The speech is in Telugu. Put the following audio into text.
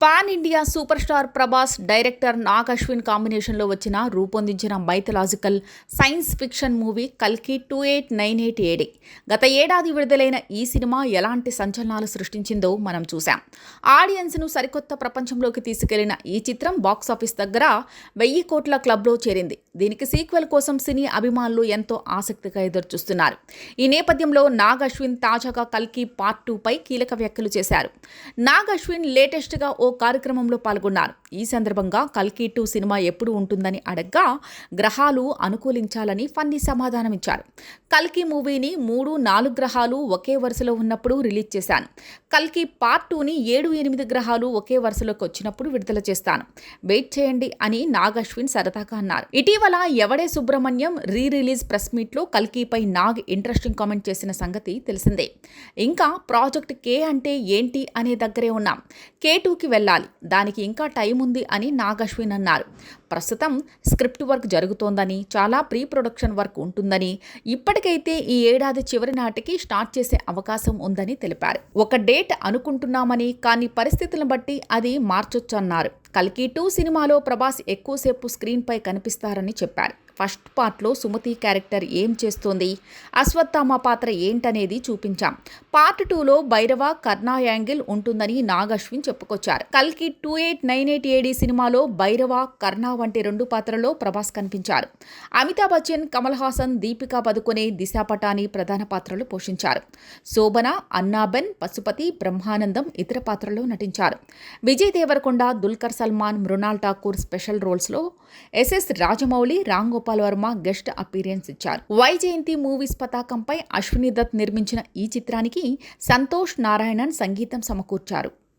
Pan India super star Prabhas, director Nag Ashwin కాంబినేషన్లో రూపొందించిన మైథలాజికల్ సైన్స్ ఫిక్షన్ మూవీ కల్కి 2898 ఏడి. గత ఏడాది విడుదలైన ఈ సినిమా ఎలాంటి సంచలనాలు సృష్టించిందో మనం చూసాం. ఆడియన్స్ను సరికొత్త ప్రపంచంలోకి తీసుకెళ్లిన ఈ చిత్రం బాక్సాఫీస్ దగ్గర 1000 కోట్ల క్లబ్లో చేరింది. దీనికి సీక్వెల్ కోసం సినీ అభిమానులు ఎంతో ఆసక్తిగా ఎదురుచూస్తున్నారు. ఈ నేపథ్యంలో నాగ్ అశ్విన్ తాజాగా కల్కి పార్ట్ 2 పై కీలక వ్యాఖ్యలు చేశారు. నాగ్ అశ్విన్ లేటెస్ట్గా ఓ కార్యక్రమంలో పాల్గొన్నారు. ఈ సందర్భంగా కల్కి 2 సినిమా ఎప్పుడు ఉంటుందని అడగ్గా గ్రహాలు అనుకూలించాలని ఫన్నీ సమాధానమిచ్చారు. కల్కి మూవీని 3-4 గ్రహాలు ఒకే వరుసలో ఉన్నప్పుడు రిలీజ్ చేశాను. కల్కి పార్ట్ 2ని 7-8 గ్రహాలు ఒకే వరుసలోకి వచ్చినప్పుడు విడుదల చేస్తాను. వెయిట్ చేయండి అని నాగ్ అశ్విన్ సరదాగా అన్నారు. ఇటీవల ఎవడే సుబ్రహ్మణ్యం రిలీజ్ ప్రెస్ మీట్లో కల్కిపై నాగ్ ఇంట్రెస్టింగ్ కామెంట్ చేసిన సంగతి తెలిసిందే. ఇంకా ప్రాజెక్ట్ కే అంటే ఏంటి అనే దగ్గరే ఉన్నాం. K2కి వెళ్ళాలి, దానికి ఇంకా టైం ఉంది అని నాగ్ అశ్విన్ అన్నారు. ప్రస్తుతం స్క్రిప్ట్ వర్క్ జరుగుతోందని, చాలా ప్రీ ప్రొడక్షన్ వర్క్ ఉంటుందని, ఇప్పటికైతే ఈ ఏడాది చివరి నాటికి స్టార్ట్ చేసే అవకాశం ఉందని తెలిపారు. ఒక డేట్ అనుకుంటున్నామని, కానీ పరిస్థితులను బట్టి అది మార్చొచ్చన్నారు. కల్కి 2 సినిమాలో ప్రభాస్ ఎక్కువసేపు స్క్రీన్ పై కనిపిస్తారని చెప్పారు. ఫస్ట్ పార్ట్లో సుమతి క్యారెక్టర్ ఏం చేస్తోంది, అశ్వత్థామ పాత్ర ఏంటనేది చూపించాం. పార్ట్ 2లో భైరవ, కర్ణ యాంగిల్ ఉంటుందని నాగ్ అశ్విన్ చెప్పుకొచ్చారు. కల్కి 2898 ఏడి సినిమాలో భైరవ, కర్ణ వంటి 2 పాత్రల్లో ప్రభాస్ కనిపించారు. అమితాబ్ బచ్చన్, కమల్ హాసన్, దీపికా పదుకొనే, దిశా పటాని ప్రధాన పాత్రలు పోషించారు. శోభన, అన్నాబెన్, పశుపతి, బ్రహ్మానందం ఇతర పాత్రల్లో నటించారు. విజయ్ దేవరకొండ, దుల్కర్ సల్మాన్, మృణాల్ ఠాకూర్ స్పెషల్ రోల్స్లో, S S Rajamouli, Ram Gopal Varma guest appearance ఇచ్చారు. వైజయంతి మూవీస్ పతాకంపై అశ్విని దత్ నిర్మించిన ఈ చిత్రానికి సంతోష్ నారాయణన్ సంగీతం సమకూర్చారు.